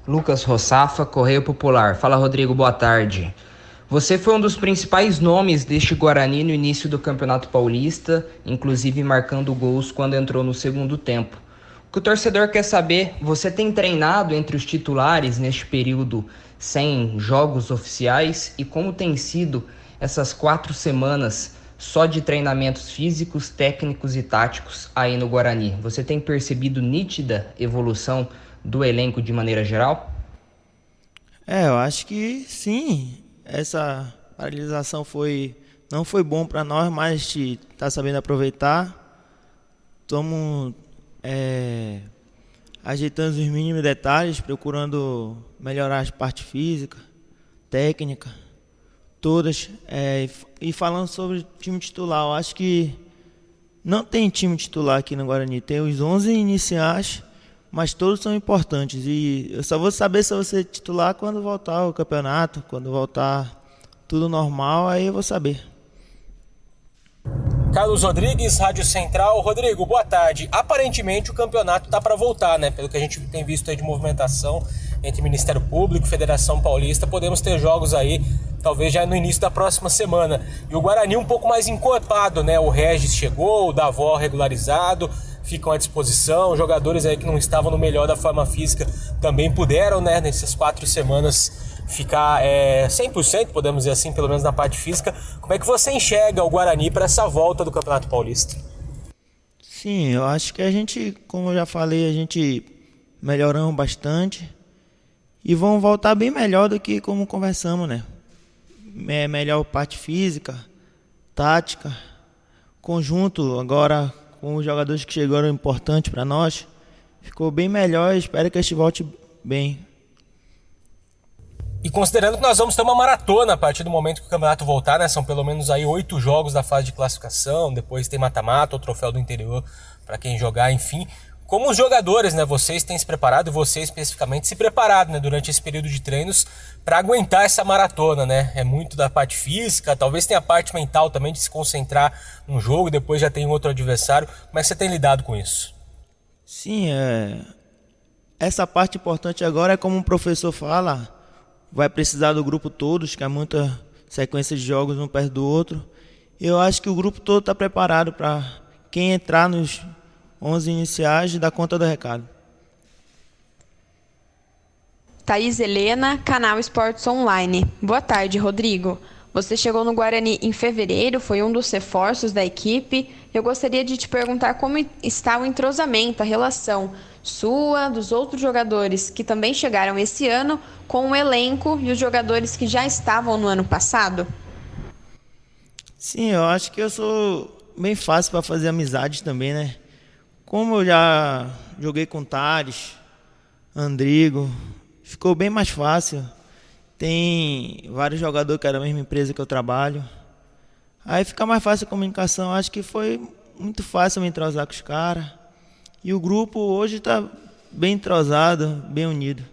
Lucas Rossafa, Correio Popular. Fala, Rodrigo, boa tarde. Você foi um dos principais nomes deste Guarani no início do Campeonato Paulista, inclusive marcando gols quando entrou no segundo tempo. O que o torcedor quer saber, você tem treinado entre os titulares neste período sem jogos oficiais e como tem sido essas 4 semanas só de treinamentos físicos, técnicos e táticos aí no Guarani? Você tem percebido nítida evolução do elenco de maneira geral? Eu acho que sim. Essa paralisação não foi bom para nós, mas a gente está sabendo aproveitar. Estamos ajeitando os mínimos detalhes, procurando melhorar as partes físicas, técnica, todas. E falando sobre time titular, eu acho que não tem time titular aqui no Guarani. Tem os 11 iniciais, mas todos são importantes. E eu só vou saber se eu vou ser titular quando voltar o campeonato, quando voltar tudo normal, aí eu vou saber. Carlos Rodrigues, Rádio Central. Rodrigo, boa tarde. Aparentemente o campeonato tá para voltar, né? Pelo que a gente tem visto aí de movimentação entre Ministério Público e Federação Paulista, podemos ter jogos aí, talvez já no início da próxima semana. E o Guarani um pouco mais encorpado, né? O Regis chegou, o Davó regularizado, ficam à disposição. Jogadores aí que não estavam no melhor da forma física também puderam, né? Nessas 4 semanas ficar 100%, podemos dizer assim, pelo menos na parte física. Como é que você enxerga o Guarani para essa volta do Campeonato Paulista? Sim, eu acho que a gente, como eu já falei, a gente melhoramos bastante e vão voltar bem melhor do que como conversamos, né? Melhor parte física, tática, conjunto agora com os jogadores que chegaram importantes para nós, ficou bem melhor. Espero que a gente volte bem. E considerando que nós vamos ter uma maratona a partir do momento que o campeonato voltar, né? São pelo menos aí 8 jogos da fase de classificação, depois tem mata-mata, o troféu do interior para quem jogar, enfim. Como os jogadores, né? Vocês têm se preparado, e você especificamente se preparado, né? Durante esse período de treinos para aguentar essa maratona, né? É muito da parte física, talvez tenha a parte mental também de se concentrar num jogo e depois já tem outro adversário. Como é que você tem lidado com isso? Sim, essa parte importante agora é como o professor fala, vai precisar do grupo todos, que é muita sequência de jogos um perto do outro. Eu acho que o grupo todo está preparado para quem entrar nos 11 iniciais dar conta do recado. Thaís Helena, Canal Esportes Online. Boa tarde, Rodrigo. Você chegou no Guarani em fevereiro, foi um dos reforços da equipe. Eu gostaria de te perguntar como está o entrosamento, a relação sua, dos outros jogadores que também chegaram esse ano, com o elenco e os jogadores que já estavam no ano passado? Sim, eu acho que eu sou bem fácil para fazer amizades também, né? Como eu já joguei com Tares, Andrigo, ficou bem mais fácil. Tem vários jogadores que é da mesma empresa que eu trabalho. Aí fica mais fácil a comunicação. Acho que foi muito fácil me entrosar com os caras. E o grupo hoje está bem entrosado, bem unido.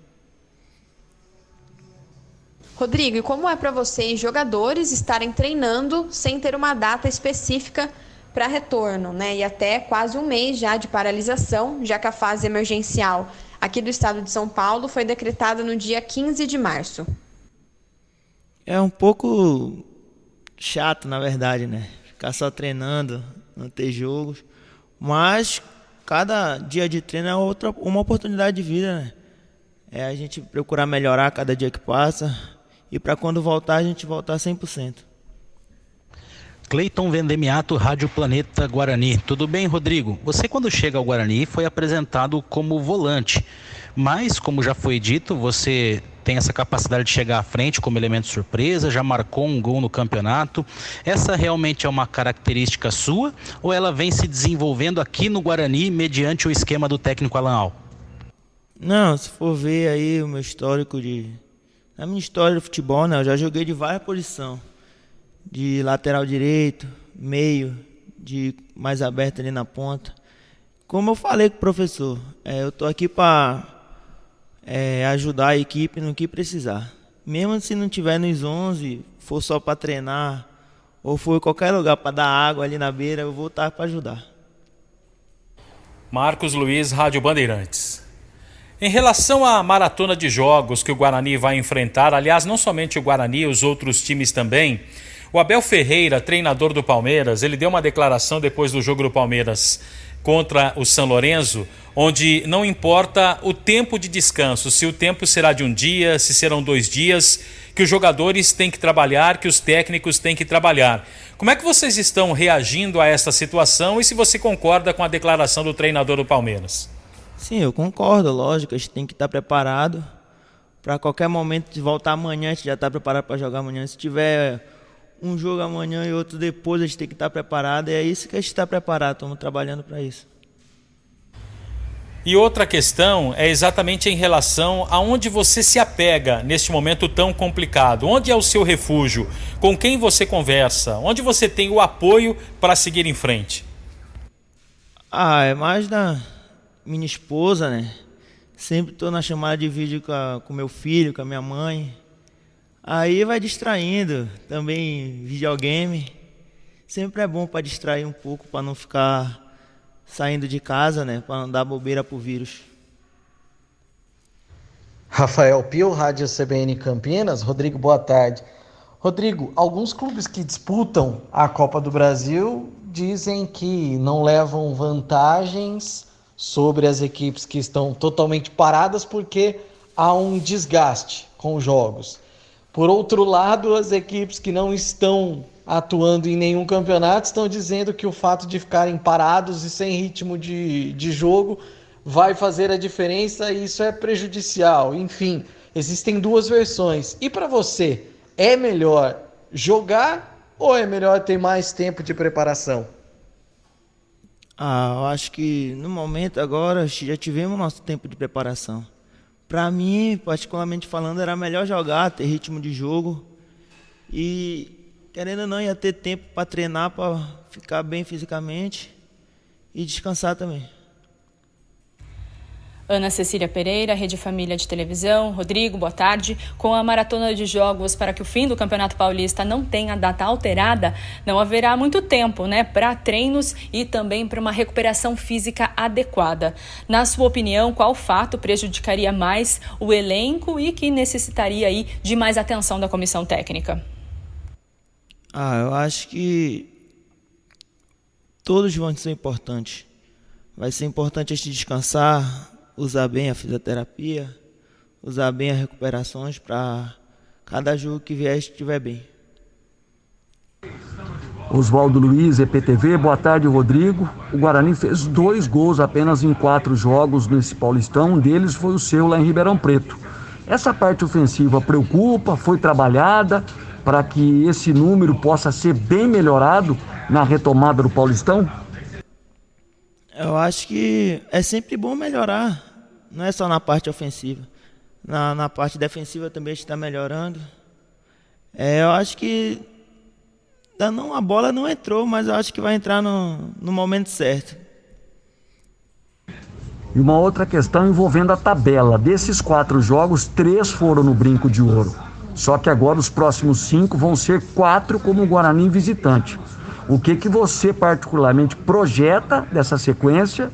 Rodrigo, e como é para vocês, jogadores, estarem treinando sem ter uma data específica para retorno, né? E até quase um mês já de paralisação, já que a fase emergencial aqui do estado de São Paulo foi decretada no dia 15 de março. É um pouco chato, na verdade, né? Ficar só treinando, não ter jogos. Mas cada dia de treino é uma oportunidade de vida, né? É a gente procurar melhorar cada dia que passa. E para quando voltar, a gente voltar 100%. Cleiton Vendemiato, Rádio Planeta Guarani. Tudo bem, Rodrigo? Você, quando chega ao Guarani, foi apresentado como volante. Mas, como já foi dito, você tem essa capacidade de chegar à frente como elemento surpresa, já marcou um gol no campeonato. Essa realmente é uma característica sua ou ela vem se desenvolvendo aqui no Guarani mediante o esquema do técnico Alan Al? Não, se for ver aí o meu histórico a minha história do futebol, né? Eu já joguei de várias posições. De lateral direito, meio, de mais aberto ali na ponta. Como eu falei com o professor, eu tô aqui para ajudar a equipe no que precisar. Mesmo se não tiver nos 11, for só para treinar, ou for em qualquer lugar para dar água ali na beira, eu vou estar para ajudar. Marcos Luiz, Rádio Bandeirantes. Em relação à maratona de jogos que o Guarani vai enfrentar, aliás, não somente o Guarani, os outros times também, o Abel Ferreira, treinador do Palmeiras, ele deu uma declaração depois do jogo do Palmeiras contra o São Lourenço, onde não importa o tempo de descanso, se o tempo será de um dia, se serão 2 dias, que os jogadores têm que trabalhar, que os técnicos têm que trabalhar. Como é que vocês estão reagindo a essa situação e se você concorda com a declaração do treinador do Palmeiras? Sim, eu concordo, lógico, a gente tem que estar preparado para qualquer momento de voltar amanhã, a gente já está preparado para jogar amanhã. Se tiver um jogo amanhã e outro depois, a gente tem que estar preparado, e é isso que a gente está preparado, estamos trabalhando para isso. E outra questão é exatamente em relação a onde você se apega neste momento tão complicado. Onde é o seu refúgio? Com quem você conversa? Onde você tem o apoio para seguir em frente? É mais da minha esposa, né? Sempre estou na chamada de vídeo com meu filho, com a minha mãe. Aí vai distraindo, também videogame. Sempre é bom para distrair um pouco, para não ficar saindo de casa, né? Para não dar bobeira pro vírus. Rafael Pio, Rádio CBN Campinas. Rodrigo, boa tarde. Rodrigo, alguns clubes que disputam a Copa do Brasil dizem que não levam vantagens sobre as equipes que estão totalmente paradas porque há um desgaste com os jogos. Por outro lado, as equipes que não estão atuando em nenhum campeonato estão dizendo que o fato de ficarem parados e sem ritmo de jogo vai fazer a diferença e isso é prejudicial. Enfim, existem 2 versões. E para você, é melhor jogar ou é melhor ter mais tempo de preparação? Eu acho que no momento agora já tivemos nosso tempo de preparação. Para mim, particularmente falando, era melhor jogar, ter ritmo de jogo e, querendo ou não, ia ter tempo para treinar, para ficar bem fisicamente e descansar também. Ana Cecília Pereira, Rede Família de Televisão. Rodrigo, boa tarde. Com a maratona de jogos para que o fim do Campeonato Paulista não tenha data alterada, não haverá muito tempo, né, para treinos e também para uma recuperação física adequada. Na sua opinião, qual fato prejudicaria mais o elenco e que necessitaria aí de mais atenção da comissão técnica? Eu acho que todos vão ser importantes. Vai ser importante a gente descansar, usar bem a fisioterapia, usar bem as recuperações para cada jogo que vier estiver bem. Oswaldo Luiz, EPTV, boa tarde, Rodrigo. O Guarani fez 2 gols apenas em 4 jogos nesse Paulistão, um deles foi o seu lá em Ribeirão Preto. Essa parte ofensiva preocupa, foi trabalhada para que esse número possa ser bem melhorado na retomada do Paulistão? Eu acho que é sempre bom melhorar, não é só na parte ofensiva. Na parte defensiva também a gente está melhorando. Eu acho que a bola não entrou, mas eu acho que vai entrar no momento certo. E uma outra questão envolvendo a tabela. Desses 4 jogos, 3 foram no Brinco de Ouro. Só que agora os próximos 5 vão ser 4 como Guarani visitante. O que você particularmente projeta dessa sequência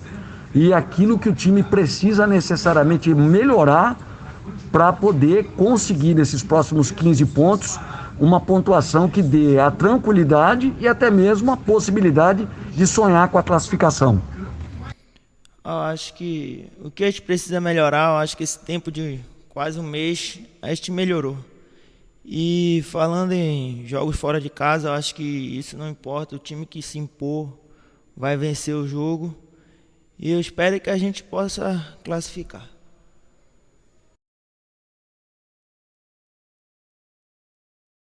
e aquilo que o time precisa necessariamente melhorar para poder conseguir nesses próximos 15 pontos uma pontuação que dê a tranquilidade e até mesmo a possibilidade de sonhar com a classificação? Eu acho que o que a gente precisa melhorar, eu acho que esse tempo de quase um mês a gente melhorou. E falando em jogos fora de casa, eu acho que isso não importa. O time que se impor vai vencer o jogo. E eu espero que a gente possa classificar.